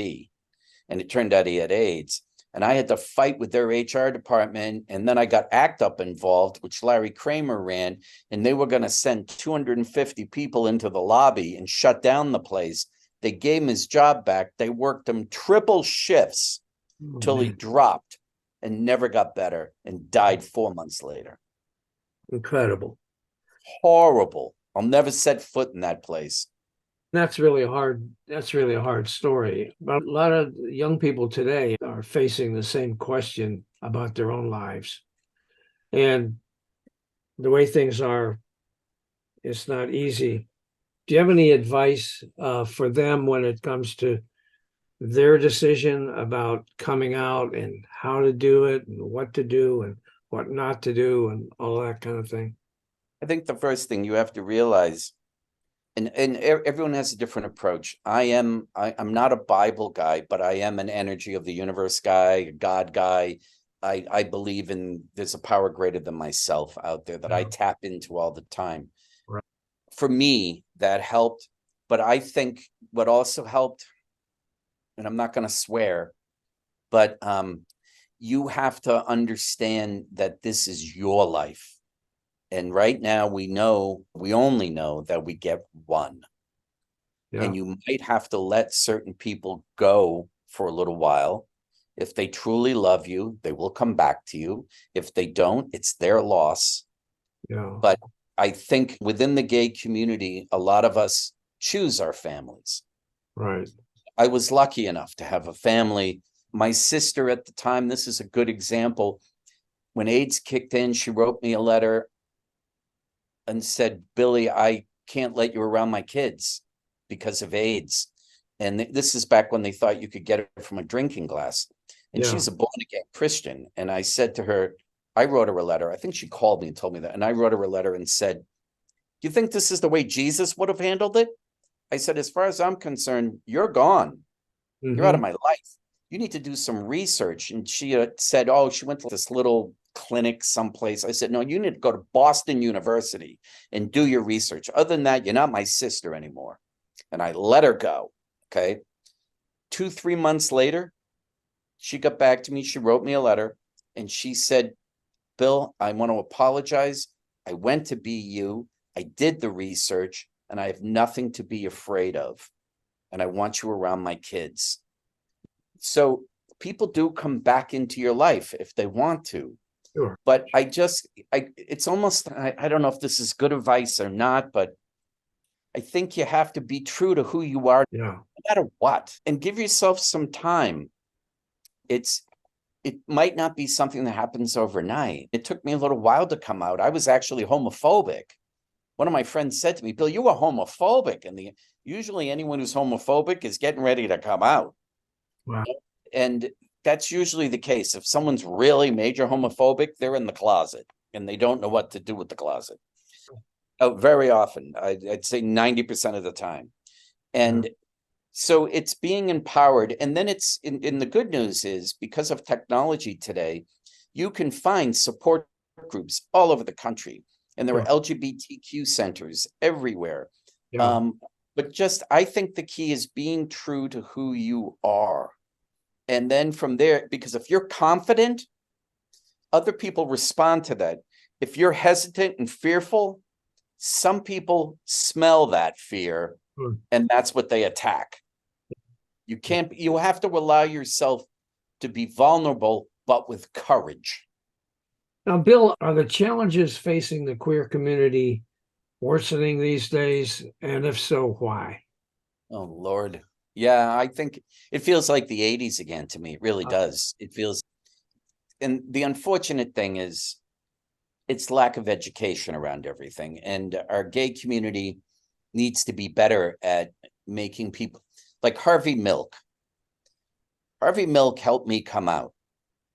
And it turned out he had AIDS. And I had to fight with their HR department. And then I got ACT UP involved, which Larry Kramer ran. And they were going to send 250 people into the lobby and shut down the place. They gave him his job back. They worked him triple shifts till he dropped and never got better and died 4 months later. Incredible. Horrible. I'll never set foot in that place. That's really hard. That's really a hard story. But a lot of young people today are facing the same question about their own lives. And the way things are, it's not easy. Do you have any advice for them when it comes to their decision about coming out and how to do it and what to do and what not to do and all that kind of thing? I think the first thing you have to realize, and everyone has a different approach. I'm not a Bible guy, but I am an energy of the universe guy, a God guy. I believe there's a power greater than myself out there that I tap into all the time. Right. For me, that helped. But I think what also helped, and I'm not going to swear, but you have to understand that this is your life. And right now we only know that we get one. Yeah. And you might have to let certain people go for a little while. If they truly love you, they will come back to you. If they don't, it's their loss. Yeah. But I think within the gay community, a lot of us choose our families. Right. I was lucky enough to have a family. My sister at the time, this is a good example. When AIDS kicked in, she wrote me a letter and said, Billy, I can't let you around my kids because of AIDS. And this is back when they thought you could get it from a drinking glass. And she's a born-again Christian. And I said to her, I wrote her a letter. I think she called me and told me that. And I wrote her a letter and said, do you think this is the way Jesus would have handled it? I said, as far as I'm concerned, you're gone. Mm-hmm. You're out of my life. You need to do some research. And she said, oh, she went to this little clinic someplace. I said, no, you need to go to Boston University and do your research. Other than that, you're not my sister anymore. And I let her go. Okay. 2-3 months later, She got back to me. She wrote me a letter and she said, Bill, I want to apologize. I went to BU. I did the research and I have nothing to be afraid of. And I want you around my kids. So people do come back into your life if they want to. Sure. But it's almost, I don't know if this is good advice or not, but I think you have to be true to who you are, Yeah. no matter what, and give yourself some time. It might not be something that happens overnight. It took me a little while to come out. I was actually homophobic. One of my friends said to me, Bill, you were homophobic. And usually anyone who's homophobic is getting ready to come out. Wow. And that's usually the case. If someone's really major homophobic, they're in the closet and they don't know what to do with the closet. Very often, I'd say 90% of the time. And so it's being empowered. And then it's in the good news is because of technology today, you can find support groups all over the country. And there are LGBTQ centers everywhere. Yeah. But I think the key is being true to who you are. And then from there, because if you're confident, other people respond to that. If you're hesitant and fearful, some people smell that fear and that's what they attack. You have to allow yourself to be vulnerable, but with courage. Now, Bill, are the challenges facing the queer community worsening these days? And if so, why? Oh, Lord. Yeah, I think it feels like the 80s again to me. It really does. It feels, and the unfortunate thing is it's lack of education around everything. And our gay community needs to be better at making people like Harvey Milk. Harvey Milk helped me come out.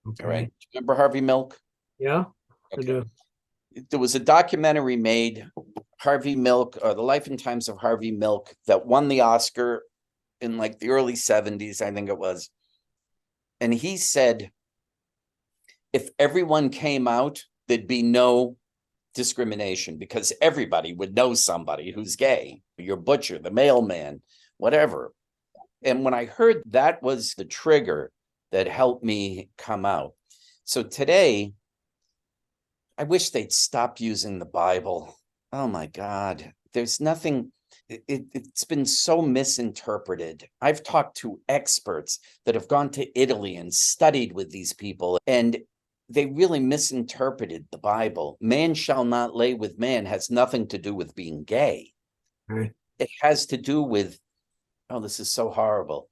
Okay. All right. Remember Harvey Milk? Yeah, okay. I do. There was a documentary made, Harvey Milk, or The Life and Times of Harvey Milk, that won the Oscar in like the early 70s, I think it was. And he said, if everyone came out, there'd be no discrimination because everybody would know somebody who's gay, your butcher, the mailman, whatever. And when I heard that was the trigger that helped me come out. So today, I wish they'd stop using the Bible. Oh my God, there's nothing, it's been so misinterpreted. I've talked to experts that have gone to Italy and studied with these people, and they really misinterpreted the Bible. Man shall not lay with man has nothing to do with being gay. Right. It has to do with, oh, this is so horrible.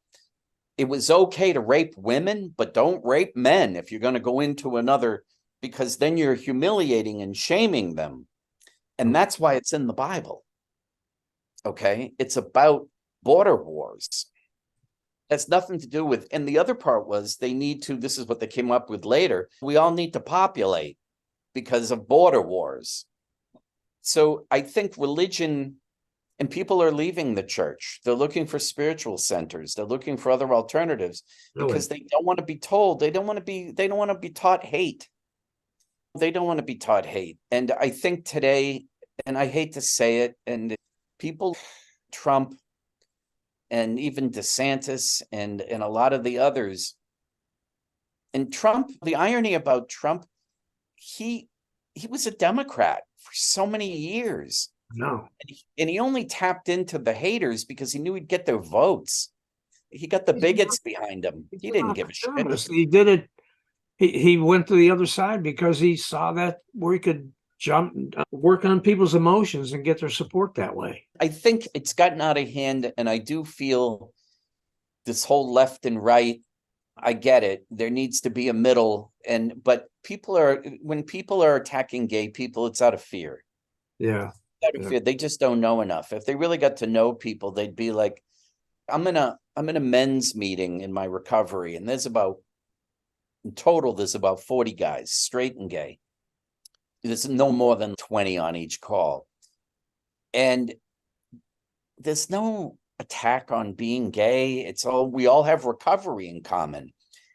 It was okay to rape women, but don't rape men if you're going to go into another, because then you're humiliating and shaming them. And that's why it's in the Bible. Okay. It's about border wars. That's nothing to do with, and the other part was they need to, this is what they came up with later. We all need to populate because of border wars. So I think religion, and people are leaving the church. They're looking for spiritual centers. They're looking for other alternatives because they don't want to be told. They don't want to be taught hate. They don't want to be taught hate. And I think today, and I hate to say it, and people, Trump, and even DeSantis and a lot of the others. And Trump, the irony about Trump, he was a Democrat for so many years. No. And he only tapped into the haters because he knew he'd get their votes. He got the bigots behind him. He didn't give a shit. He did it. He went to the other side because he saw that where he could work on people's emotions and get their support that way. I think it's gotten out of hand, and I do feel this whole left and right, I get it. There needs to be a middle, but when people are attacking gay people, it's out of fear. Yeah. Out of fear. They just don't know enough. If they really got to know people, they'd be like, I'm in a men's meeting in my recovery, and in total, there's about 40 guys, straight and gay. There's no more than 20 on each call. And there's no attack on being gay. We all have recovery in common.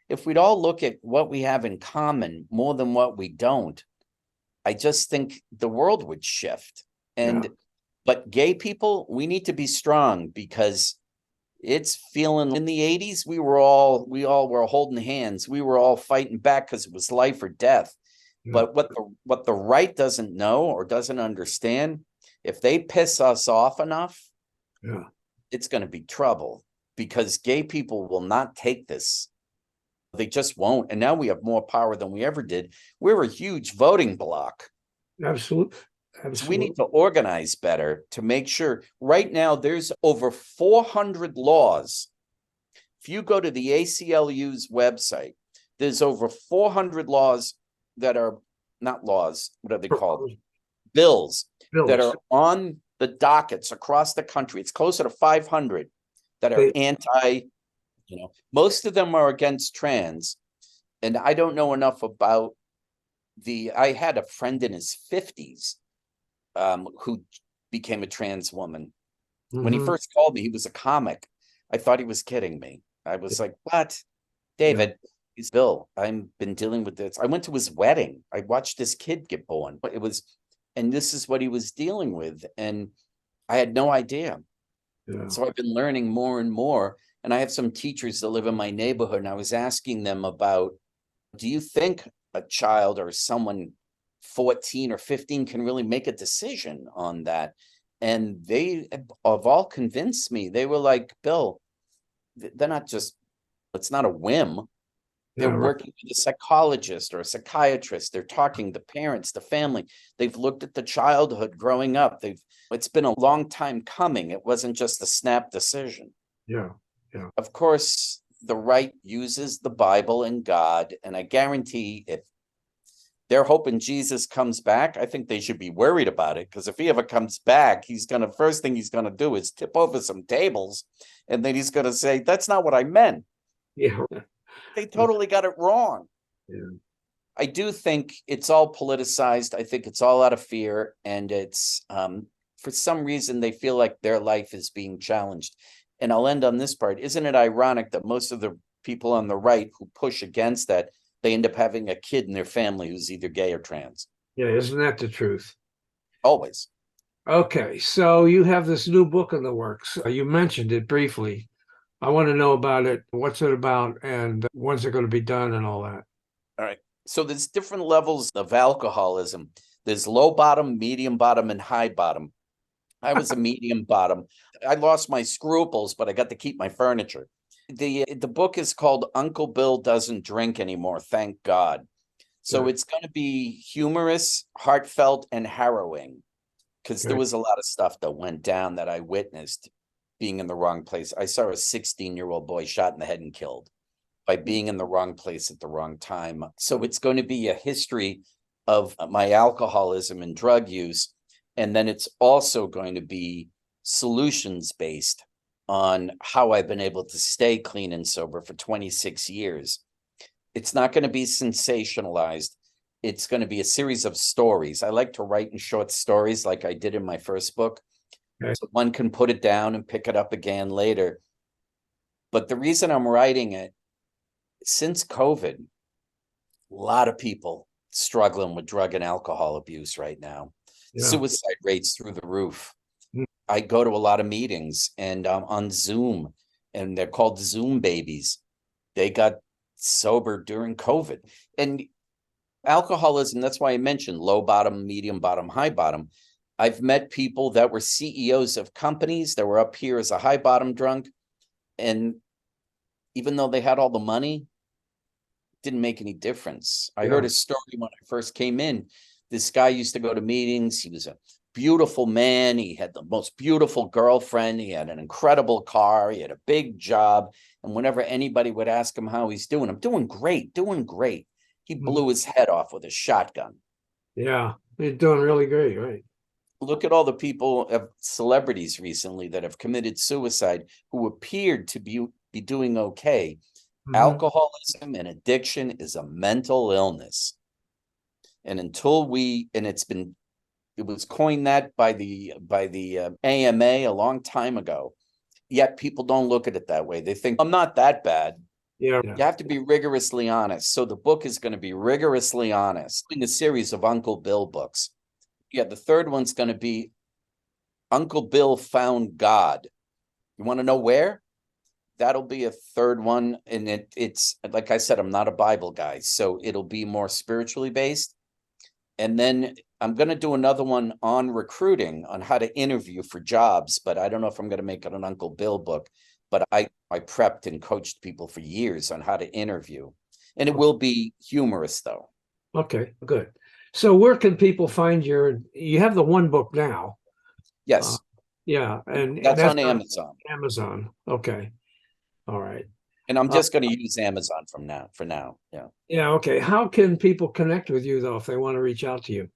If we'd all look at what we have in common more than what we don't, I just think the world would shift. But gay people, we need to be strong because It's feeling in the 80s, we all were holding hands. We were all fighting back because it was life or death. Yeah. But what the right doesn't know or doesn't understand, if they piss us off enough, Yeah. it's going to be trouble, because gay people will not take this. They just won't. And now we have more power than we ever did. We're a huge voting bloc. Absolutely. So we need to organize better to make sure. Right now, there's over 400 laws. If you go to the ACLU's website, there's over 400 laws that are not laws. What are they called? Bills that are on the dockets across the country. It's closer to 500 that are anti, most of them are against trans. And I don't know enough about I had a friend in his 50s who became a trans woman. When he first called me, he was a comic. I thought he was kidding me. I was like, what? David, he's Bill. I've been dealing with this. I went to his wedding. I watched this kid get born. And this is what he was dealing with. And I had no idea. Yeah. So I've been learning more and more. And I have some teachers that live in my neighborhood, and I was asking them about, do you think a child or someone 14 or 15 can really make a decision on that? And they have all convinced me. They were like, Bill, they're not just, it's not a whim. They're working with a psychologist or a psychiatrist. They're talking to parents, the family. They've looked at the childhood growing up. It's been a long time coming. It wasn't just a snap decision. Yeah. Yeah. Of course, the right uses the Bible and God, and I guarantee if they're hoping Jesus comes back, I think they should be worried about it, because if he ever comes back, first thing he's gonna do is tip over some tables, and then he's gonna say, that's not what I meant. Yeah. They totally got it wrong. Yeah. I do think it's all politicized. I think it's all out of fear, and it's for some reason they feel like their life is being challenged. And I'll end on this part. Isn't it ironic that most of the people on the right who push against that, they end up having a kid in their family who's either gay or trans? Yeah, isn't that the truth? Always. Okay, so you have this new book in the works. You mentioned it briefly. I want to know about it. What's it about, and when's it going to be done, and all that? All right. So there's different levels of alcoholism. There's low bottom, medium bottom, and high bottom. I was a medium bottom. I lost my scruples, but I got to keep my furniture. The book is called Uncle Bill Doesn't Drink Anymore, Thank God. So it's going to be humorous, heartfelt, and harrowing, because there was a lot of stuff that went down that I witnessed being in the wrong place. I saw a 16-year-old boy shot in the head and killed by being in the wrong place at the wrong time. So it's going to be a history of my alcoholism and drug use. And then it's also going to be solutions based on how I've been able to stay clean and sober for 26 years. It's not going to be sensationalized. It's going to be a series of stories. I like to write in short stories like I did in my first book. So one can put it down and pick it up again later. But the reason I'm writing it, since COVID, a lot of people struggling with drug and alcohol abuse right now. Yeah. Suicide rates through the roof. I go to a lot of meetings and on Zoom, and they're called Zoom babies. They got sober during COVID. And alcoholism, that's why I mentioned low bottom, medium bottom, high bottom. I've met people that were CEOs of companies that were up here as a high bottom drunk. And even though they had all the money, it didn't make any difference. I heard a story when I first came in. This guy used to go to meetings. He was a beautiful man. He had the most beautiful girlfriend. He had an incredible car. He had a big job. And whenever anybody would ask him how he's doing, I'm doing great, doing great. He blew his head off with a shotgun. Yeah, he's doing really great, right? Look at all the people, celebrities recently that have committed suicide who appeared to be doing okay. Alcoholism and addiction is a mental illness. And until it was coined that by the AMA a long time ago, yet people don't look at it that way. They think, I'm not that bad. Yeah. You have to be rigorously honest. So the book is going to be rigorously honest in a series of Uncle Bill books. Yeah, the third one's going to be Uncle Bill Found God. You want to know where? that'll be a third one. And it's like I said, I'm not a Bible guy, so it'll be more spiritually based. And then I'm going to do another one on recruiting, on how to interview for jobs, but I don't know if I'm going to make it an Uncle Bill book. But I prepped and coached people for years on how to interview. And it will be humorous, though. Okay, good. So where can people find you have the one book now? Yes. Yeah, and That's on Amazon. Amazon. Okay. All right. And I'm just going to use Amazon for now. Yeah. Yeah, okay. How can people connect with you, though, if they want to reach out to you?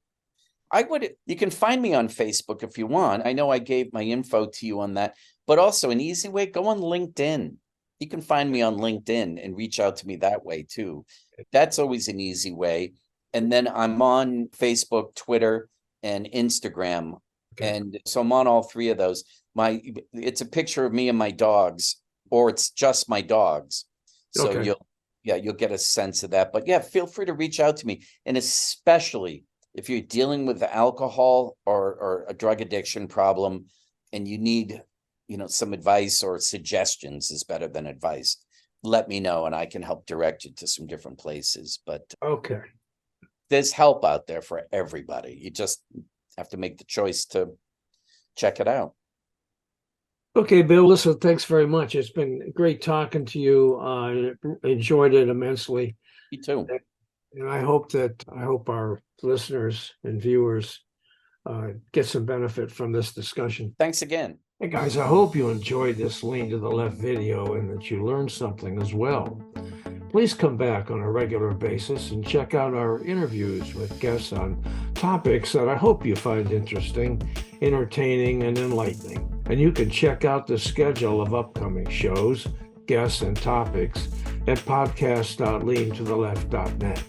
You can find me on Facebook if you want. I know I gave my info to you on that, but also an easy way, go on LinkedIn. You can find me on LinkedIn and reach out to me that way too. That's always an easy way. And then I'm on Facebook, Twitter, and Instagram. Okay. And so I'm on all three of those. It's a picture of me and my dogs, or it's just my dogs. So okay. You'll get a sense of that. But yeah, feel free to reach out to me. And especially if you're dealing with alcohol or a drug addiction problem and you need, some advice or suggestions is better than advice, let me know and I can help direct you to some different places. But okay, there's help out there for everybody. You just have to make the choice to check it out. Okay, Bill, listen, thanks very much. It's been great talking to you. I enjoyed it immensely. Me too. And I hope our listeners and viewers get some benefit from this discussion. Thanks again. Hey guys, I hope you enjoyed this Lean to the Left video and that you learned something as well. Please come back on a regular basis and check out our interviews with guests on topics that I hope you find interesting, entertaining, and enlightening. And you can check out the schedule of upcoming shows, guests, and topics at podcast.leantotheleft.net.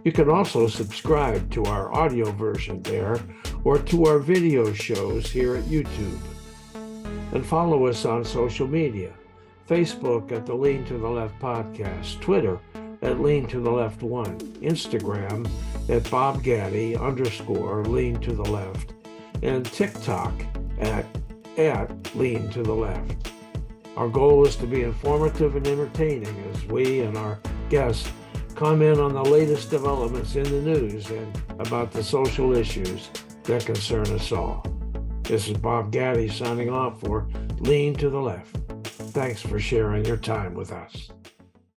You can also subscribe to our audio version there or to our video shows here at YouTube. And follow us on social media, Facebook at the Lean to the Left Podcast, Twitter at Lean to the Left 1, Instagram at Bob Gaddy _Lean to the Left, and TikTok at Lean to the Left. Our goal is to be informative and entertaining as we and our guests comment on the latest developments in the news and about the social issues that concern us all. This is Bob Gaddy signing off for Lean to the Left. Thanks for sharing your time with us.